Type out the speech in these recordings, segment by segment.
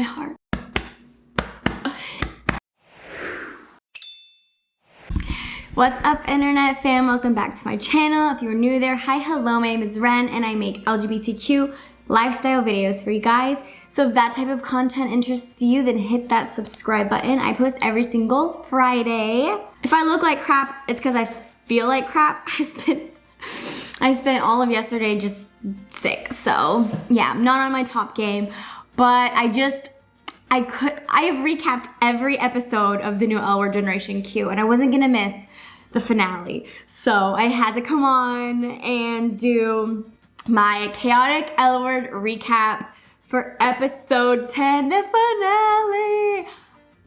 my heart. What's up, internet fam? Welcome back to my channel. If you're new there, hi, hello, my name is Ren and I make LGBTQ lifestyle videos for you guys. So if that type of content interests you, then hit that subscribe button. I post every single Friday. If I look like crap, it's because I feel like crap. I spent all of yesterday just sick. So yeah, I'm not on my top game, but I have recapped every episode of the new L Word Generation Q, and I wasn't gonna miss the finale. So I had to come on and do my chaotic L Word recap for episode 10, the finale.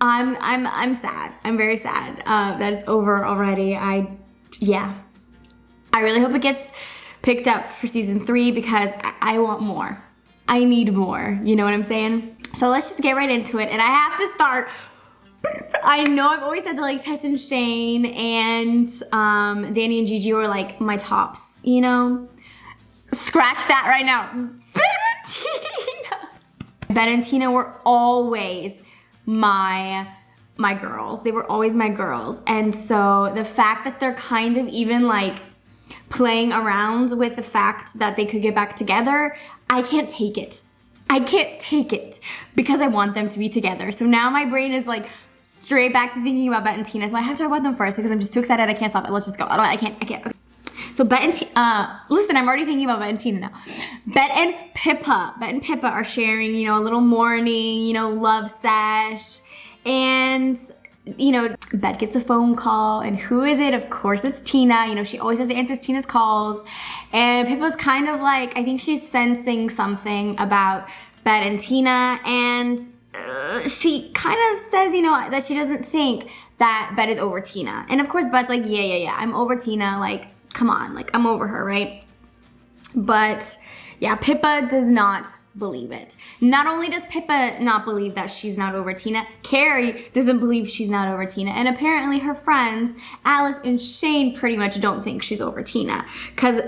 I'm sad. I'm very sad that it's over already. I really hope it gets picked up for season 3 because I want more. I need more, you know what I'm saying? So let's just get right into it. And I have to start, I know I've always said that like Tess and Shane and Dani and Gigi were like my tops, you know? Scratch that right now. Bette and Tina. Bette and Tina were always my girls. They were always my girls. And so the fact that they're kind of even like playing around with the fact that they could get back together, I can't take it. I can't take it because I want them to be together. So now my brain is like straight back to thinking about Bette and Tina. So I have to talk about them first because I'm just too excited. I can't stop it. Let's just go. I can't. Okay. So Bette and Tina, listen, I'm already thinking about Bette and Tina now. Bette and Pippa are sharing, you know, a little morning, you know, love sesh. And, you know, Bette gets a phone call, and who is it? Of course it's Tina. You know, she always has to answer Tina's calls. And Pippa's kind of like, I think she's sensing something about Bette and Tina, and she kind of says, you know, that she doesn't think that Bette is over Tina. And of course Bette's like, yeah, I'm over Tina, like, come on, like, I'm over her, right? But yeah, Pippa does not believe it. Not only does Pippa not believe that she's not over Tina, Carrie doesn't believe she's not over Tina, and apparently her friends, Alice and Shane, pretty much don't think she's over Tina. Because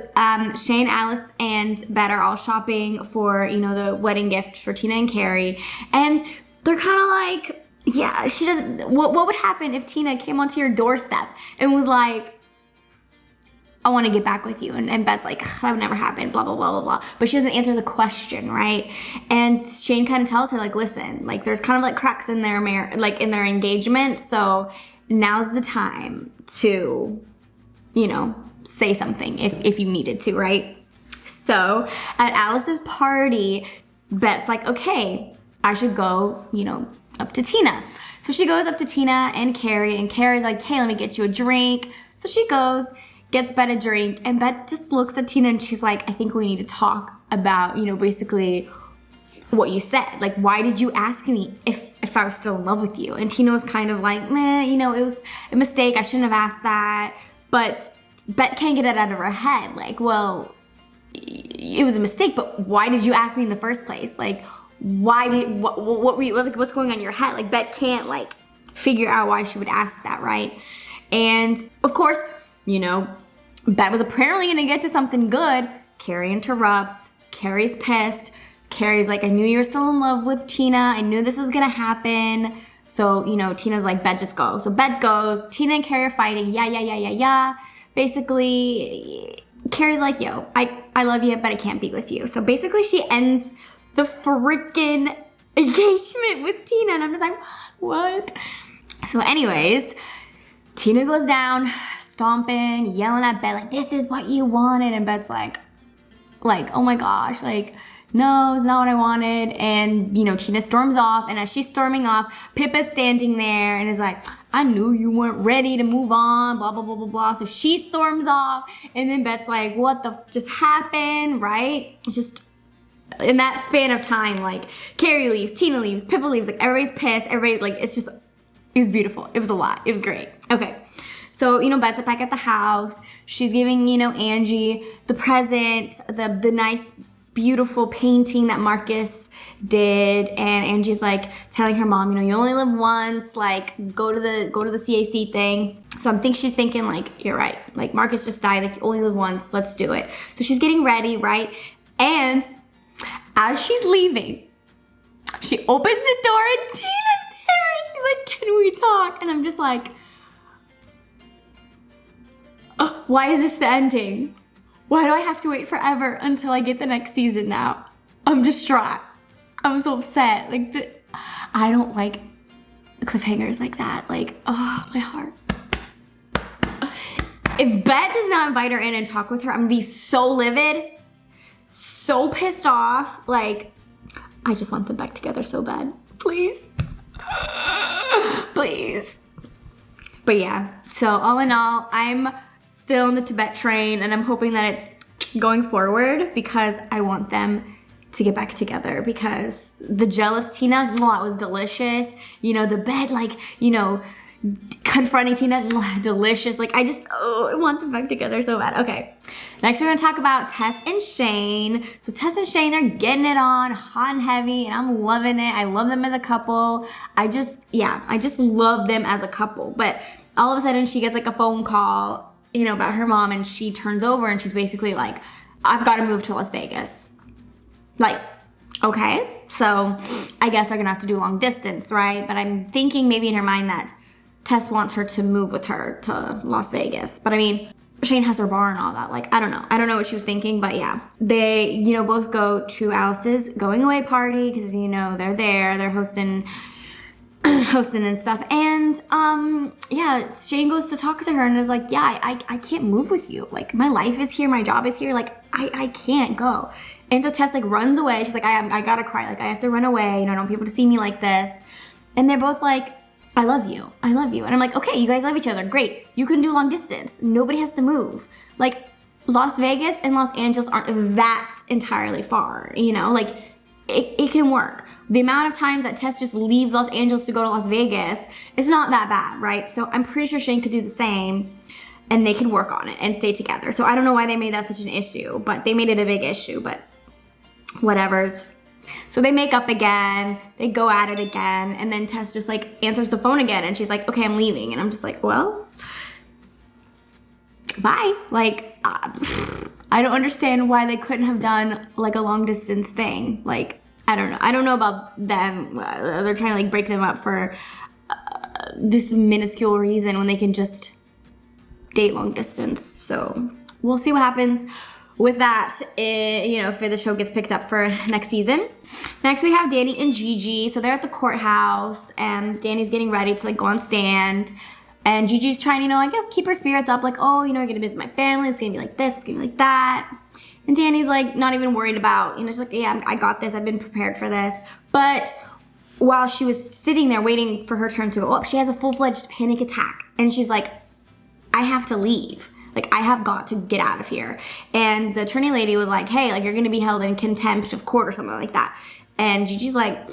Shane, Alice, and Bette are all shopping for, you know, the wedding gift for Tina and Carrie, and they're kind of like, yeah, she doesn't, what would happen if Tina came onto your doorstep and was like, I want to get back with you, and Bette's like, that would never happen, blah, blah, blah, blah, blah. But she doesn't answer the question, right? And Shane kind of tells her, like, listen, like, there's kind of like cracks in their in their engagement, so now's the time to, you know, say something if you needed to, right? So at Alice's party, Bette's like, okay, I should go, you know, up to Tina. So she goes up to Tina and Carrie's like, hey, let me get you a drink. So she goes, gets Bette a drink, and Bette just looks at Tina and she's like, I think we need to talk about, you know, basically what you said. Like, why did you ask me if I was still in love with you? And Tina was kind of like, meh, you know, it was a mistake. I shouldn't have asked that. But Bette can't get it out of her head. Like, well, it was a mistake, but why did you ask me in the first place? Like, what's going on in your head? Like, Bette can't like figure out why she would ask that, right? And of course, you know, Bette was apparently gonna get to something good. Carrie interrupts. Carrie's pissed. Carrie's like, I knew you were still in love with Tina. I knew this was gonna happen. So, you know, Tina's like, Bette, just go. So Bette goes. Tina and Carrie are fighting. Yeah. Basically, Carrie's like, yo, I love you, but I can't be with you. So basically, she ends the freaking engagement with Tina. And I'm just like, what? So anyways, Tina goes down, stomping, yelling at Bette, like, this is what you wanted. And Bette's like, oh my gosh, like, no, it's not what I wanted. And, you know, Tina storms off. And as she's storming off, Pippa's standing there and is like, I knew you weren't ready to move on, blah, blah, blah, blah, blah. So she storms off. And then Bette's like, what the just happened, right? Just in that span of time, like, Carrie leaves, Tina leaves, Pippa leaves, like, everybody's pissed. Everybody, like, it's just, it was beautiful. It was a lot. It was great. Okay. So, you know, Bette's back at the house. She's giving, you know, Angie the present, the nice, beautiful painting that Marcus did. And Angie's like telling her mom, you know, you only live once, like, go to the CAC thing. So she's thinking, like, you're right. Like, Marcus just died, like, you only live once, let's do it. So she's getting ready, right? And as she's leaving, She opens the door and Tina's there. And she's like, can we talk? And I'm just like, oh, why is this the ending? Why do I have to wait forever until I get the next season now? I'm distraught. I'm so upset. Like, I don't like cliffhangers like that. Like, oh, my heart. If Bette does not invite her in and talk with her, I'm gonna be so livid, so pissed off. Like, I just want them back together so bad. Please. Please. But yeah, so all in all, I'm still on the Tibette train and I'm hoping that it's going forward because I want them to get back together because the jealous Tina, mwah, it was delicious. You know, the Bette, like, you know, confronting Tina, mwah, delicious. Like, I want them back together so bad. Okay, next we're gonna talk about Tess and Shane. So Tess and Shane, they're getting it on hot and heavy and I'm loving it. I love them as a couple. I just love them as a couple. But all of a sudden she gets like a phone call, you know, about her mom and she turns over and she's basically like, I've got to move to Las Vegas. Like, okay, so I guess they're gonna have to do long distance, right? But I'm thinking maybe in her mind that Tess wants her to move with her to Las Vegas. But I mean, Shane has her bar and all that. Like, I don't know. I don't know what she was thinking, but yeah. They, you know, both go to Alice's going away party because, you know, they're there. They're hosting and stuff. And yeah, Shane goes to talk to her and is like, yeah, I can't move with you. Like, my life is here. My job is here. Like, I can't go. And so Tess like runs away. She's like, I gotta cry. Like, I have to run away. You know, I don't want people to see me like this. And they're both like, I love you. I love you. And I'm like, okay, you guys love each other. Great. You can do long distance. Nobody has to move. Like, Las Vegas and Los Angeles aren't that entirely far, you know? Like, it can work. The amount of times that Tess just leaves Los Angeles to go to Las Vegas, it's not that bad, right? So I'm pretty sure Shane could do the same and they can work on it and stay together. So I don't know why they made that such an issue, but they made it a big issue, but whatevers. So they make up again, they go at it again, and then Tess just like answers the phone again and she's like, okay, I'm leaving. And I'm just like, well, bye. Like, I don't understand why they couldn't have done like a long distance thing. Like, I don't know. I don't know about them. They're trying to like break them up for this minuscule reason when they can just date long distance. So we'll see what happens with that, you know, if the show gets picked up for next season. Next we have Dani and Gigi. So they're at the courthouse and Dani's getting ready to like go on stand. And Gigi's trying, you know, I guess keep her spirits up. Like, oh, you know, you're gonna visit my family. It's gonna be like this, it's gonna be like that. And Dani's like not even worried about, you know, she's like, yeah, I got this. I've been prepared for this. But while she was sitting there waiting for her turn to go up, she has a full-fledged panic attack. And she's like, I have to leave. Like, I have got to get out of here. And the attorney lady was like, hey, like, you're gonna be held in contempt of court or something like that. And Gigi's like,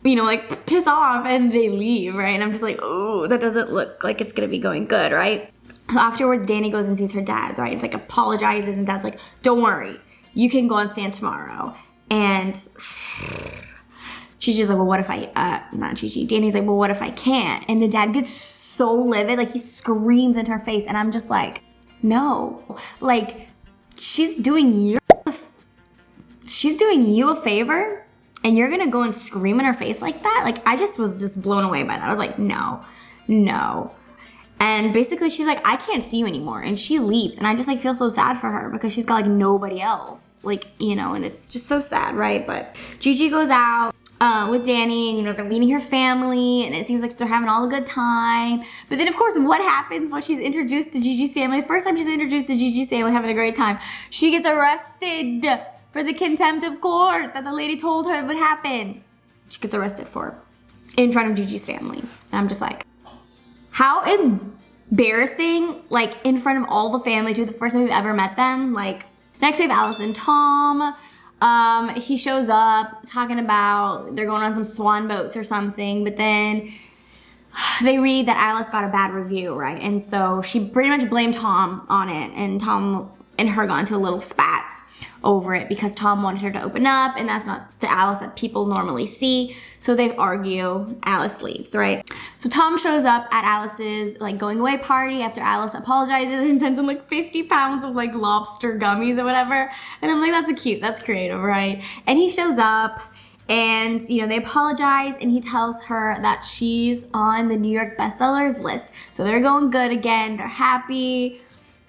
you know, like, piss off, and they leave, right? And I'm just like, oh, that doesn't look like it's gonna be going good, right? Afterwards, Dani goes and sees her dad, right? It's like apologizes, and dad's like, don't worry, you can go on stand tomorrow. And she's just like, well, what if I, not Gigi, Dani's like, well, what if I can't? And the dad gets so livid, like, he screams in her face, and I'm just like, no, like, she's doing you a favor and you're gonna go and scream in her face like that? Like, I just was just blown away by that. I was like, no. And basically she's like, I can't see you anymore. And she leaves. And I just like feel so sad for her because she's got like nobody else. Like, you know, and it's just so sad, right? But Gigi goes out with Dani and, you know, they're meeting her family and it seems like they're having all a good time. But then of course, what happens when she's introduced to Gigi's family? The first time she's introduced to Gigi's family having a great time, she gets arrested for the contempt of court that the lady told her would happen. She gets arrested for in front of Gigi's family. And I'm just like, how embarrassing, like in front of all the family too, the first time we've ever met them. Like, next we have Alice and Tom. He shows up talking about they're going on some swan boats or something, but then they read that Alice got a bad review, right? And so she pretty much blamed Tom on it, and Tom and her got into a little spat over it because Tom wanted her to open up, and that's not the Alice that people normally see. So they argue, Alice leaves, right? So Tom shows up at Alice's like going away party after Alice apologizes and sends him like 50 pounds of like lobster gummies or whatever. And I'm like, that's creative, right? And he shows up And, you know, they apologize, and he tells her that she's on the New York bestsellers list. So they're going good again. They're happy.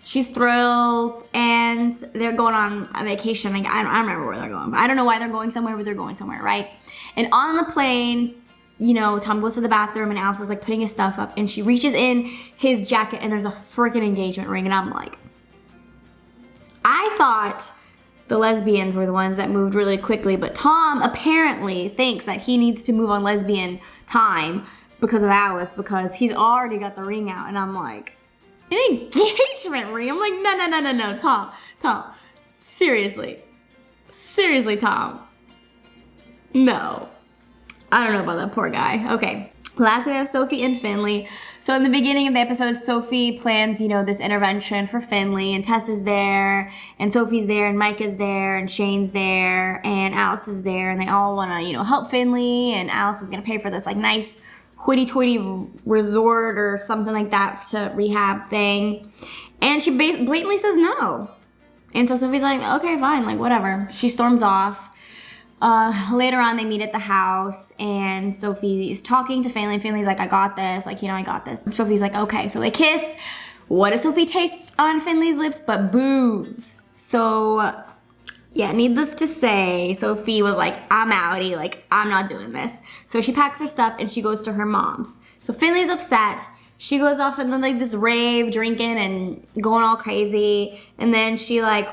She's thrilled, and they're going on a vacation. Like, I don't remember where they're going, but I don't know why they're going somewhere, but they're going somewhere, right? And on the plane, you know, Tom goes to the bathroom, and Alice is like putting his stuff up, and she reaches in his jacket, and there's a freaking engagement ring, and I'm like, I thought the lesbians were the ones that moved really quickly, but Tom apparently thinks that he needs to move on lesbian time because of Alice, because he's already got the ring out, and I'm like, an engagement ring? I'm like, no, Tom, seriously, Tom, no. I don't know about that poor guy. Okay, last we have Sophie and Finley. So in the beginning of the episode, Sophie plans, you know, this intervention for Finley, and Tess is there, and Sophie's there, and Mike is there, and Shane's there, and Alice is there, and they all want to, you know, help Finley, and Alice is going to pay for this, like, nice hoity-toity resort or something like that to rehab thing. And she blatantly says no. And so Sophie's like, okay, fine, like, whatever. She storms off. Later on, they meet at the house, and Sophie is talking to Finley. Finley's like, I got this. Like, you know, I got this. Sophie's like, okay. So they kiss. What does Sophie taste on Finley's lips but booze? So, yeah, needless to say, Sophie was like, I'm outie. Like, I'm not doing this. So she packs her stuff, and she goes to her mom's. So Finley's upset. She goes off into, like, this rave, drinking and going all crazy. And then she, like,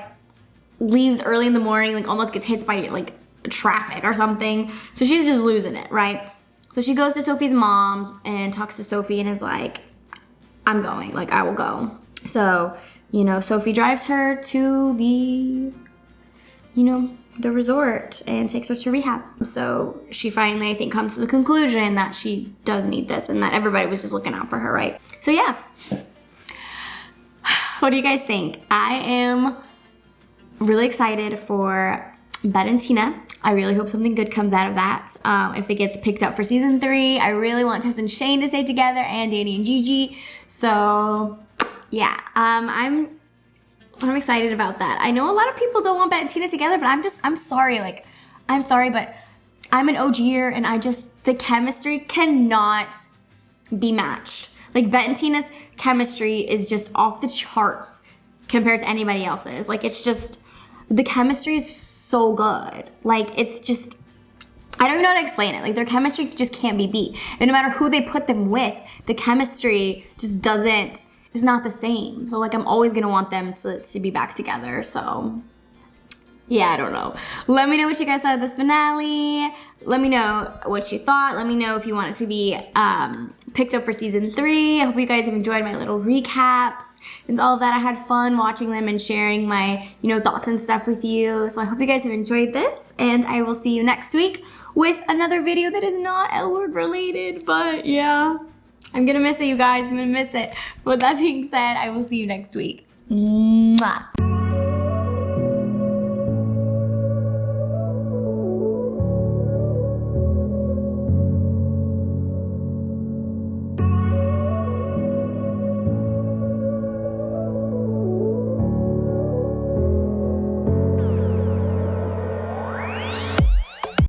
leaves early in the morning, like, almost gets hit by, like, traffic or something. So she's just losing it, right? So she goes to Sophie's mom and talks to Sophie and is like, I'm going, like, I will go. So, you know, Sophie drives her to the, you know, the resort and takes her to rehab. So she finally, I think, comes to the conclusion that she does need this and that everybody was just looking out for her, right? So yeah. What do you guys think? I am really excited for Bette and Tina. I really hope something good comes out of that. If it gets picked up for season 3, I really want Tess and Shane to stay together, and Dani and Gigi. So yeah, I'm excited about that. I know a lot of people don't want Bette and Tina together, but I'm sorry. Like, I'm sorry, but I'm an OG'er, and the chemistry cannot be matched. Like, Bette and Tina's chemistry is just off the charts compared to anybody else's. Like, it's just, the chemistry is so good. Like, it's just, I don't even know how to explain it. Like, their chemistry just can't be beat. And no matter who they put them with, the chemistry just is not the same. So, like, I'm always gonna want them to be back together. So yeah, I don't know. Let me know what you guys thought of this finale. Let me know what you thought. Let me know if you want it to be picked up for season 3. I hope you guys have enjoyed my little recaps and all of that. I had fun watching them and sharing my, you know, thoughts and stuff with you. So I hope you guys have enjoyed this, and I will see you next week with another video that is not L-word related, but yeah. I'm gonna miss it, you guys. I'm gonna miss it. But with that being said, I will see you next week. Mwah.